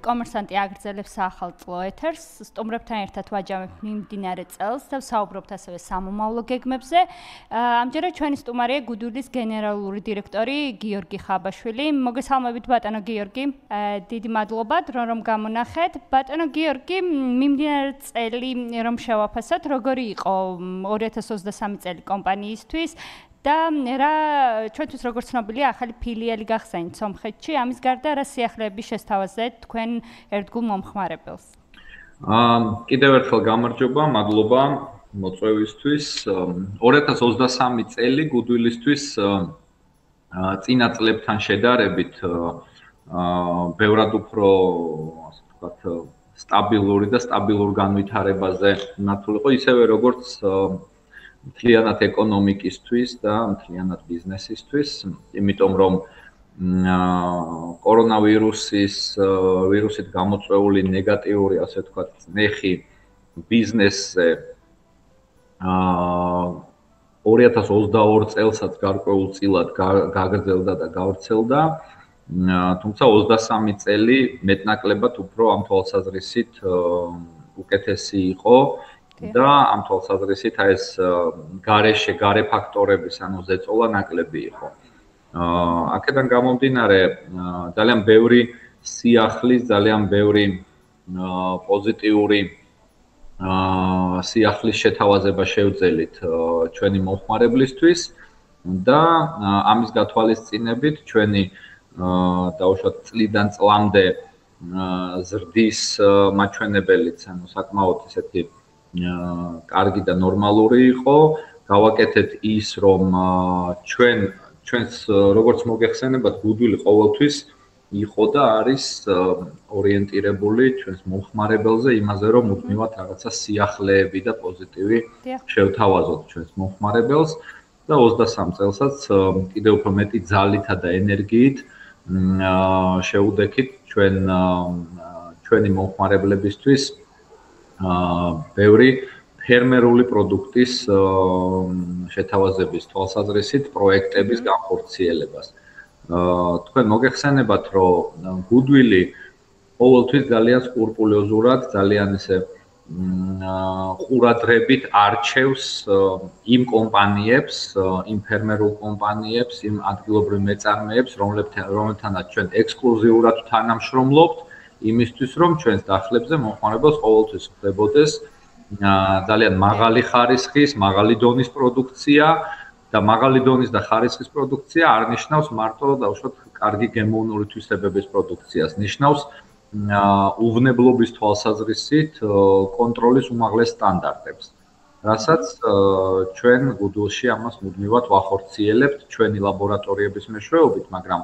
კომერსანტი აგრძელებს საახალწლო ეთერს, სტუმრებთან ერთად ვაჯამებ მიმდინარე წელს და ვსაუბრობთ ასევე სამომავლო გეგმებზე. ამჯერად ჩვენი სტუმარია გუდულის გენერალური დირექტორი გიორგი ხაბაშვილი. მოგესალმებით ბატონო გიორგი. დიდი მადლობა რომ გამონახეთ. ბატონო გიორგი, მიმდინარე წელი რომ შევაფასოთ, როგორი იყო 2023 წელი კომპანიისთვის? და რა ჩვენთვის როგორც ცნობილია ახალი ფილიალი გახსენით სომხეთში, ამის გარდა რა სიახლეები შესთავაზეთ თქვენ ერთგულ მომხმარებელს? კიდევ ერთხელ გამარჯობა, მადლობა მოწვევისთვის. 2023 წელი გუდვილისთვის წინა წლებთან შედარებით ბევრად უფრო, ასე ვთქვათ, სტაბილური და სტაბილურ განვითარებაზე მიმართული იყო, ისევე როგორც მთლიანად ეკონომიკისთვის და მთლიანად ბიზნესისთვის, იმიტომ რომ კორონავირუსით გამოწვეული ნეგატიური, ასე ვთქვათ, წნეხი ბიზნესზე 2022 წელსაც გარკვეულწილად გაგრძელდა და გავრცელდა, თუმცა 23 წელი მეტნაკლებად უფრო ამ თვალსაზრისით უკეთესი იყო. და ამ თვალსაზრისით ეს გარე ფაქტორების, ანუ ზეწოლა ნაკლები იყო. აქედან გამომდინარე, ძალიან ბევრი სიახლის, ძალიან ბევრი პოზიტიური სიახლის შეთავაზება შევძელით ჩვენი მომხმარებლისთვის და ამის გათვალისწინებით ჩვენი დაუშვათ წლიდან წლამდე ზრდის მაჩვენებელიც, ანუ საკმაოდ ესეთი კარგი და ნორმალური იყო. გავაკეთეთ ის, რომ ჩვენს როგორც მოგეხსენებათ, გუდვილი ყოველთვის იყო და არის ორიენტირებული ჩვენს მომხმარებელზე, იმაზე, რომ მუდმივად რაღაცა სიახლეები და პოზიტივი შევთავაზოთ ჩვენს მომხმარებელს და 23 წელსაც კიდევ უფრო მეტი ძალითა და ენერგიით შევუდექით ჩვენი მომხმარებლებისთვის ბევრი ფერმერული პროდუქტის შეთავაზების თვალსაზრისით პროექტების განხორციელებას. თქვენ მოგეხსენებათ, რომ გუდვილი ყოველთვის ძალიან სკრუპულოზურად, ძალიან ესე ყურადღებით არჩევს იმ კომპანიებს, იმ ფერმერულ კომპანიებს, იმ ადგილობრივ მეწარმეებს, რომლებთანაც ჩვენ ექსკლუზიურად თანამშრომლობთ, იმისთვის რომ ჩვენს დახლებზე მომხმარებელს ყოველთვის ხდებოდეს ძალიან მაღალი ხარისხის, მაღალი დონის პროდუქცია და მაღალი დონის და ხარისხის პროდუქცია არ ნიშნავს მარტო დაუშვათ კარგი გემოვნური თვისებების პროდუქციას, ნიშნავს უვნებლობის თვალსაზრისით კონტროლის უმაღლეს სტანდარტებს, რასაც ჩვენ გუდულში ამას მუდმივად ვახორციელებთ ჩვენი ლაბორატორიების მეშვეობით, მაგრამ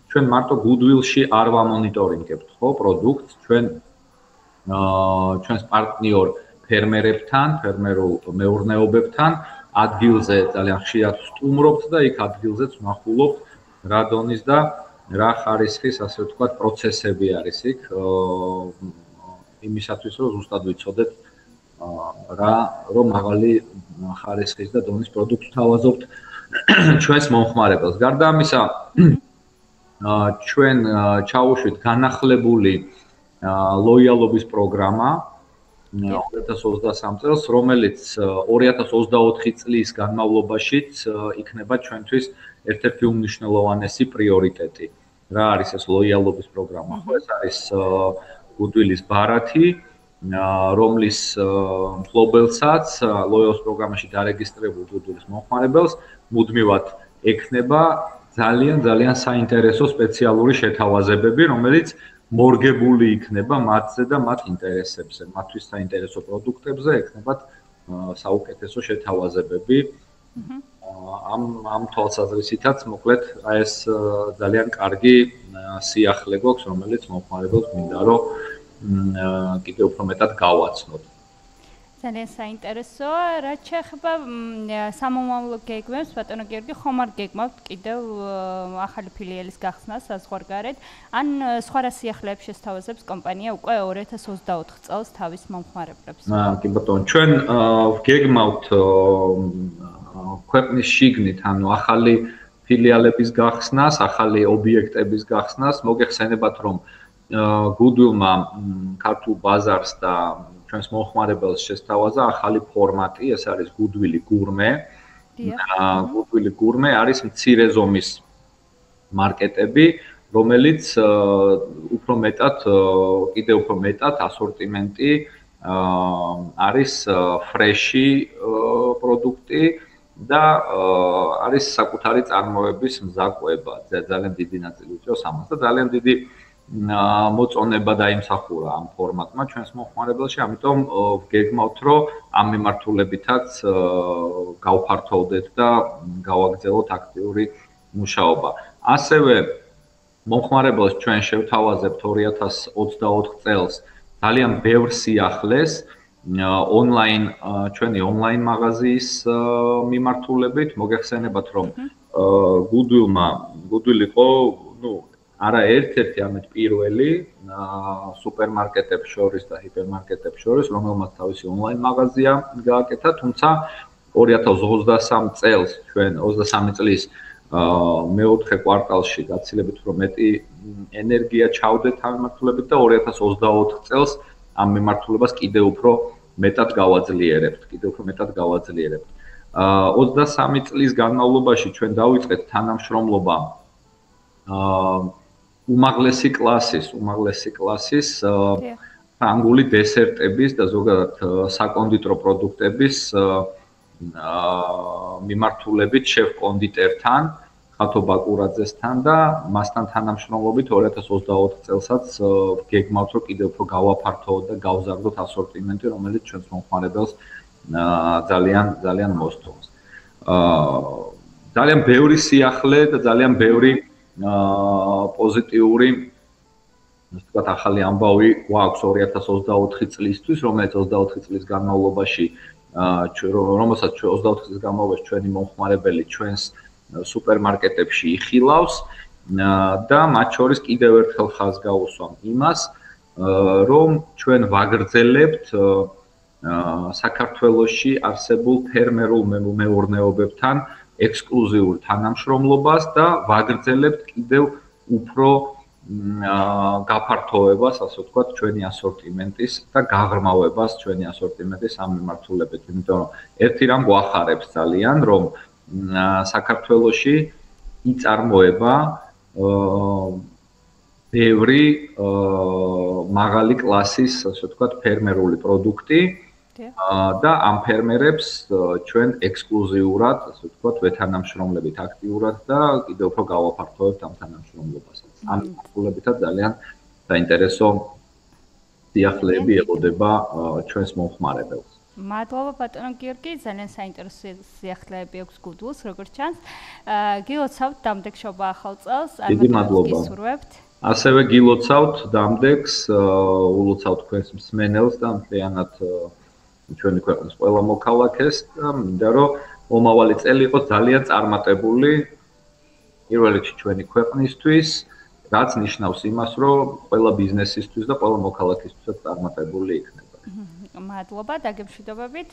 ჩვენ მარტო გუდვილში არ ვამონიტორინგებთ, ხო, პროდუქტს, ჩვენს პარტნიორ ფერმერებთან, ფერმერულ მეურნეობებთან ადგილზე ძალიან ხშირად ვსტუმრობთ და იქ ადგილზეც ვნახულობთ რა დონის და რა ხარისხის, ასე ვთქვათ, პროცესები არის იქ, იმისათვის, რომ ზუსტად ვიცოდეთ რომ მაღალი ხარისხის და დონის პროდუქტს თავაზობთ ჩვენს მომხმარებელს. გარდა ამისა, ჩვენ ჩაუშვით განახლებული ლოიალობის პროგრამა 2023 წელს, რომელიც 2024 წლის განმავლობაშიც იქნება ჩვენთვის ერთ-ერთი უმნიშვნელოვანესი პრიორიტეტი. რა არის ეს ლოიალობის პროგრამა? ეს არის გუდვილის ბარათი, რომლის მფლობელსაც ლოიალობის პროგრამაში დარეგისტრებულ გუდვილის მომხმარებელს მუდმივად ექნება ძალიან საინტერესო სპეციალური შეთავაზებები, რომელიც მორგებული იქნება მათზე და მათ ინტერესებზე, მათთვის საინტერესო პროდუქტებზე ექნებათ საუკეთესო შეთავაზებები. ამ თვალსაზრისითაც, მოკლედ, ეს ძალიან კარგი სიახლე გვაქვს, რომელიც მომხმარებელს მინდა რომ კიდევ უფრო მეტად გავაცნოთ. ძალიან საინტერესო. რაც შეეხება სამომავლო გეგმებს, ბატონო გიორგი, ხომ არ გეგმავთ კიდევ ახალი ფილიალის გახსნას საზღვარგარეთ, ან სხვა რა სიახლეებს შესთავაზებს კომპანია უკვე 2024 წელს თავის მომხმარებლებს? კი ბატონო, ჩვენ გეგმავთ ქვეყნის შიგნით, ანუ ახალი ფილიალების გახსნას, ახალი ობიექტების გახსნას. მოგეხსენებათ, რომ Goodwill-მა ქართულ ბაზარს და ჩვენს მომხმარებელს შესთავაზა ახალი ფორმატი, ეს არის Goodwill Gourmet. Goodwill Gourmet არის მცირე ზომის მარკეტები, რომელიც უფრო მეტად, კიდევ უფრო მეტად ასორტიმენტი არის ფრეში პროდუქტი და არის საკუთარი წარმოების მზაკובה. ძალიან დიდი ნაწილი უჭირავს ამას და ძალიან დიდი მოწონება დაიმსახურა ამ ფორმატმა ჩვენს მომხმარებელში, ამიტომ ვგეგმავთ, რომ ამ მიმართულებითაც გავფართოვდეთ და გავაგრძელოთ აქტიური მუშაობა. ასევე მომხმარებელს ჩვენ შევთავაზებთ 2024 წელს ძალიან ბევრ სიახლეს ჩვენი ონლაინ მაღაზიის მიმართულებით. მოგეხსენებათ, რომ Goodwill იყო, არა ერთ-ერთი, არამედ პირველი სუპერმარკეტებს შორის და ჰიპერმარკეტებს შორის, რომელმაც თავისი ონლაინ მაღაზია გააკეთა, თუმცა 2023 წელს ჩვენ 23 წლის მეოთხე კვარტალში გაცილებით უფრო მეტი ენერგია ჩავდეთ ამ მიმართულებით და 2024 წელს ამ მიმართულებას კიდევ უფრო მეტად გავაძლიერებთ. 23 წლის განმავლობაში ჩვენ დავიწყეთ თანამშრომლობა უმაღლესი კლასის ფრანგული დესერტების და ზოგადად საკონდიტრო პროდუქტების მიმართულებით შევ კონდიტერთან, ხათო ბაკურაძესთან და მასთან თანამშრომლობით 2024 წელსაც გეგმავთ, რომ კიდევ უფრო გავაფართოვოთ და გავზარდოთ ასორტიმენტი, რომელიც ჩვენს მომხმარებელს ძალიან მოსწონს. ძალიან ბევრი სიახლე და ძალიან ბევრი პოზიტიური, ასე ვთქვათ, ახალი ამბავი გვაქვს 2024 წლისთვის, რომელიც 24 წლის განმავლობაში რომელსაც 24 წლის განმავლობაში ჩვენი მომხმარებელი ჩვენს სუპერმარკეტებში იხილავს და მათ შორის კიდევ ერთხელ ხაზს გავუსვამ იმას, რომ ჩვენ ვაგრძელებთ საქართველოში არსებულ ფერმერულ მეურნეობებთან ექსკლუზიურ თანამშრომლობას და ვაგრძელებთ კიდევ უფრო გაფართოვებას, ასე ვთქვათ, ჩვენი ასორტიმენტის და გაღრმავებას ჩვენი ასორტიმენტის ამ მიმართულებით. იმიტომ რომ ერთი რამ გვახარებს ძალიან, რომ საქართველოში იწარმოება ბევრი მაღალი კლასის, ასე ვთქვათ, ფერმერული პროდუქტი და ამ ფერმერებს ჩვენ ექსკლუზიურად, ასე ვთქვათ, ვეთანამშრომლებით აქტიურად და კიდევ უფრო გავაფართოვებთ ამ თანამშრომლობასაც. ამ მიმართულებითაც ძალიან საინტერესო სიახლეები ელოდება ჩვენს მომხმარებელს. მადლობა ბატონო გიორგი, ძალიან საინტერესო სიახლეები აქვს Goodwill-ს, როგორც ჩანს. გილოცავთ დამდეგშობა ახალ წელს, გისურვებთ. ასევე გილოცავთ დამდეგს, ულოცავთ თქვენს მსმენელს და მთლიანად ჩვენი ქვეყნის ყველა მოქალაქეს და მინდა რომ მომავალი წელი იყოს ძალიან წარმატებული პირველ რიგში ჩვენი ქვეყნისთვის, რაც ნიშნავს იმას, რომ ყველა ბიზნესისთვის და ყველა მოქალაქისთვისაც წარმატებული იქნება. მადლობა, დაგემშვიდობებით.